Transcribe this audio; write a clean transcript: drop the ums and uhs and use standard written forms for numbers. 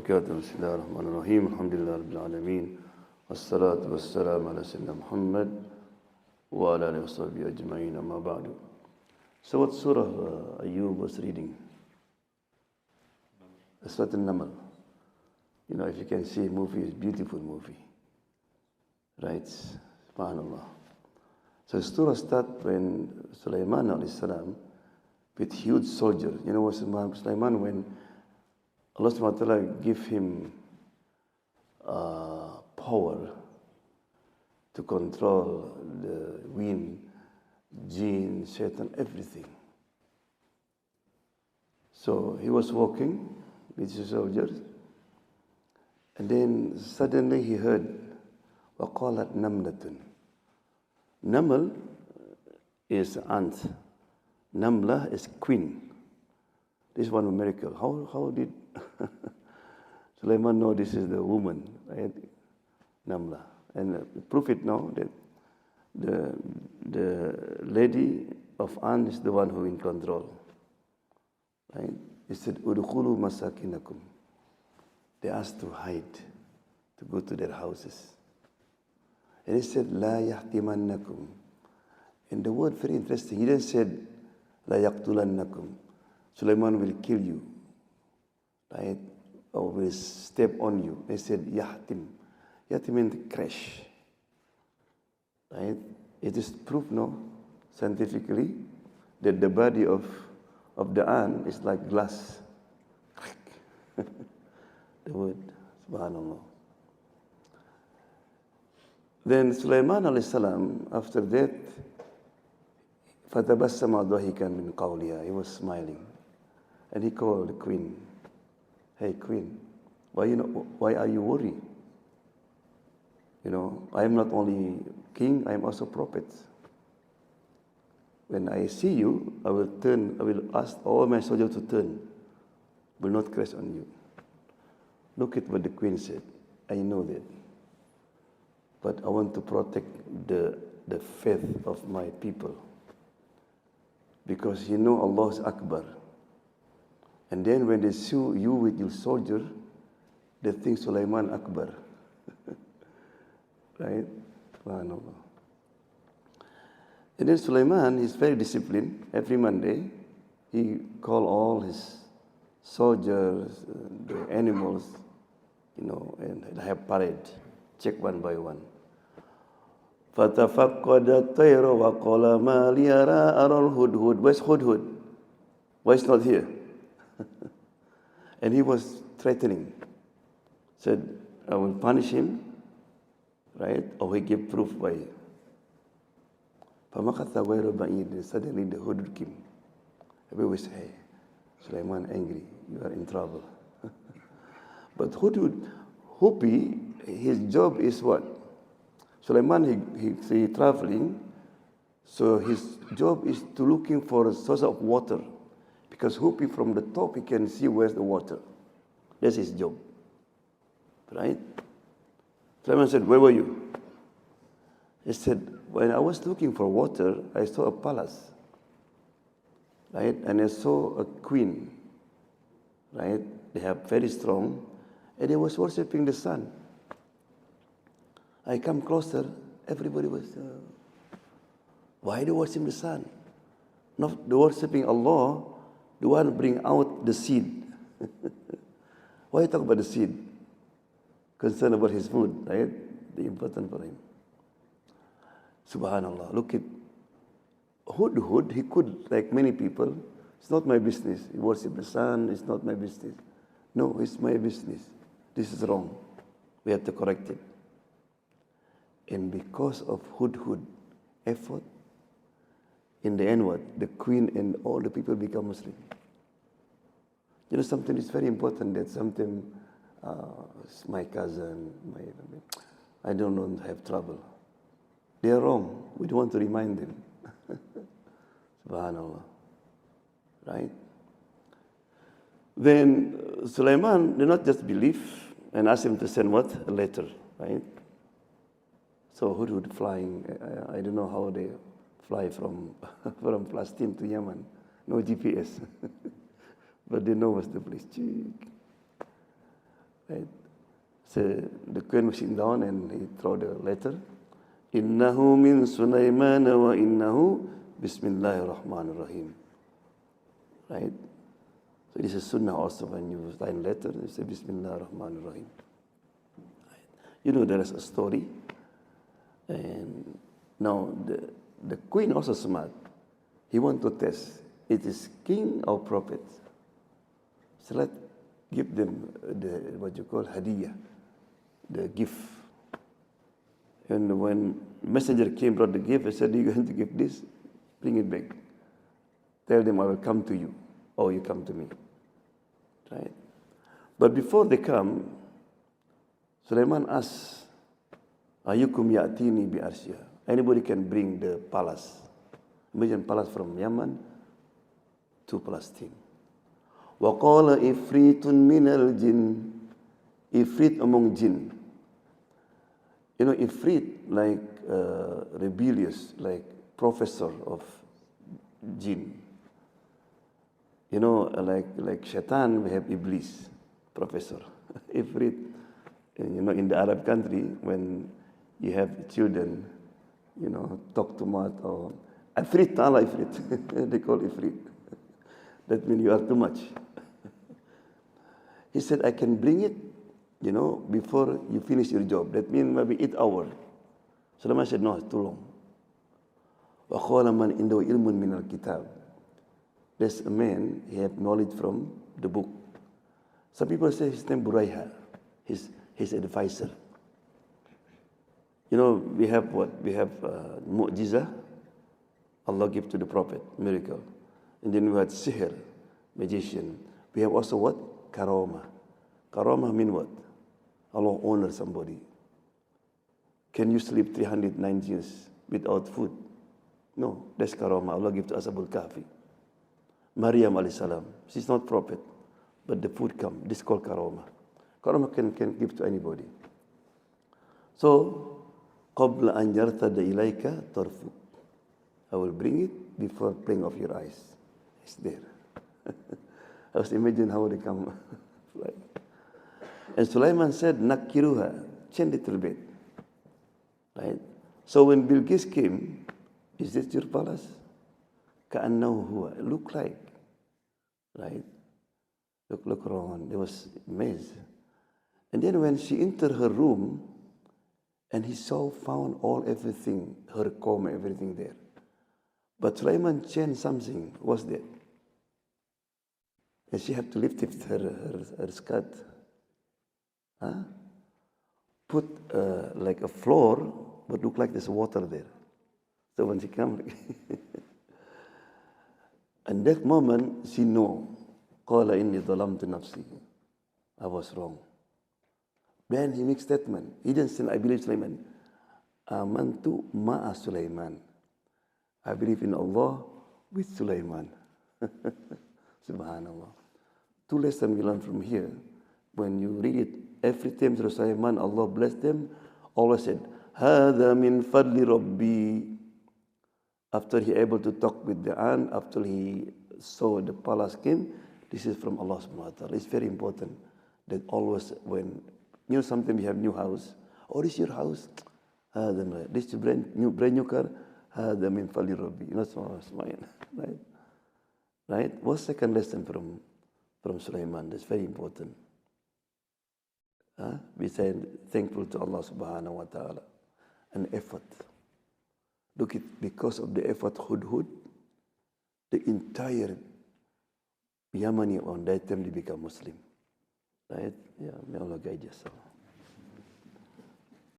وبركاته. بسم الله الرحمن الرحيم. الحمد لله رب العالمين والصلاة والسلام على سيدنا محمد وعلى آله وصحبه أجمعين. أما بعد. So what surah Ayub was reading? Surah An-Naml. You know, if you can see a movie, it's a beautiful movie. Right? SubhanAllah. So the surah starts when Sulaiman alayhi salam with huge soldiers. You know what Sulaiman, when Allah subhanahu wa ta'ala give him power to control the wind, jinn, shaitan, everything. So he was walking with his soldiers, and then suddenly he heard, وَقَالَتْ نَمْلَةٌ. Naml is ant. Namla is queen. This is one miracle. How did Sulaiman know this is the woman, right? Namla. And prove it now that the lady of An is the one who in control. Right? He said, Udkhulu masakinakum. They asked to hide, to go to their houses. And he said, La yahtimannakum. And the word very interesting. He didn't say, La yaqtulannakum. Sulaiman will kill you, right? Or will step on you. They said, Yahtim. Yahtim means crash. Right? It is proved now, scientifically, that the body of the ant is like glass. The word, subhanallah. Then Sulaiman alayhi salam, after that, فَتَبَسَّمَ ضَحِكًا مِنْ قَوْلِهَا. He was smiling. And he called the queen. Hey queen, why are you worried? You know, I am not only king, I am also prophet. When I see you, I will ask all my soldiers to turn, will not crash on you. Look at what the queen said. I know that. But I want to protect the faith of my people. Because you know Allah is Akbar. And then when they see you with your soldier, they think Sulaiman Akbar. Right? SubhanAllah. And then Sulaiman is very disciplined. Every Monday, he call all his soldiers, the animals, you know, and have parade. Check one by one. فَتَفَقَّدَ الطَّيْرُ وَقَالَ مَا لِي أَرَى الْهُدْهُدْ. Where's Hudhud? Why is not here? And he was threatening. Said, I will punish him, right? Or he gave proof why. فَمَقَتَ غَيْرَ بَعِيدٍ. Suddenly the Hudhud came. Everybody said, hey, Sulaiman angry, you are in trouble. But Hudhud, Hupi, his job is what? Sulaiman, he traveling, so his job is to looking for a source of water. Because Hupi from the top, he can see where's the water. That's his job. Right? Sulaiman said, where were you? He said, when I was looking for water, I saw a palace. Right? And I saw a queen. Right? They have very strong. And they was worshipping the sun. I come closer, everybody was, why do you worship the sun? Not the worshipping Allah, the one bring out the seed. Why you talk about the seed? Concerned about his food, right? The important for him. Subhanallah. Look at Hudhud, he could, like many people, it's not my business. He worship the sun, it's not my business. No, it's my business. This is wrong. We have to correct it. And because of Hudhud effort, in the end what? The queen and all the people become Muslim. You know something is very important that sometimes my cousin, I don't want to have trouble. They are wrong. We don't want to remind them. Subhanallah. Right? Then Sulaiman did not just believe and ask him to send what? A letter. Right? So Hudhud flying, I don't know how they fly from Palestine to Yemen. No GPS. But they know what's the place. right? So the queen was sitting down and he threw the letter. Innahu min Sulaiman wa innahu bismillahirrahmanirrahim. Right? So this is sunnah also when you sign letter, you say bismillahirrahmanirrahim. Right? You know there is a story. And now the queen also smart. He want to test. It is king or prophet. So let's give them the what you call hadiyah, the gift. And when messenger came, brought the gift, I said, "You're going to give this? Bring it back. Tell them I will come to you, or you come to me." Right? But before they come, Sulaiman asked, "Ayukum ya'tini bi arsyiha?" Anybody can bring the palace. Imagine palace from Yemen to Palestine. Wa qala ifritun minal jinn. Ifrit among jinn. You know, ifrit like rebellious, like professor of jinn. You know, like shaitan, we have iblis, professor. Ifrit, you know, in the Arab country, when you have children, you know, talk too much or ifrit, Allah ifrit. They call ifrit. That means you are too much. He said, I can bring it, you know, before you finish your job. That means maybe 8 hours. Sulaiman said, no, it's too long. وَقَالَ مَنْ إِنْدَهُ إِلْمٌ مِنَ الْكِتَابِ. There's a man, he have knowledge from the book. Some people say his name Buraiha, his advisor. You know, we have what? We have mu'jizah, Allah give to the Prophet, miracle. And then we had sihr, magician. We have also what? Karama. Karama mean what? Allah honor somebody. Can you sleep 309 years without food? No, that's karama. Allah give to Ashabul Kahfi. Maryam alayhi salam, she's not prophet, but the food come. This is called karama. Karama can give to anybody. So, قَبْلَ أَنْ يَرْتَدَ إِلَيْكَ طَرْفُكَ. I will bring it before playing of your eyes. It's there. I was imagine how they come. And Sulaiman said, Nakiruha, change it a little bit. Right? So when Bilqis came, is this your palace? كَأَنَّهُ هُوَ. Look like. Right? Look around. There was maze. And then when she entered her room, and he found everything, her comb, everything there. But Sulaiman changed something. What's that? And she had to lift her skirt. Huh? Put like a floor, but look like there's water there. So when she came, and that moment she know, قَالَ إِنِّي ظَلَمْتُ نَفْسِي. I was wrong. Then he makes statement. He didn't say, I believe Sulaiman. Amantu ma'a Sulaiman. I believe in Allah with Sulaiman. Subhanallah. 2 lessons we learn from here. When you read it, every time through Sulaiman, Allah blessed them. Allah said, هَذَا مِنْ فَضْلِ رَبِّي. After he able to talk with the ant, after he saw the palace came, this is from Allah subhanahu wa ta'ala. It's very important that always when, you know, sometimes we have new house. Oh, this is your house? This is brand new car? هَذَا مِنْ فَضْلِ رَبِّي. You know, it's mine. Right? Right? What's second lesson from Sulaiman? That's very important. We say thankful to Allah subhanahu wa ta'ala. An effort. Look at, because of the effort Hudhud, the entire Yemeni on that time they become Muslim. Right? Yeah, may Allah guide us all.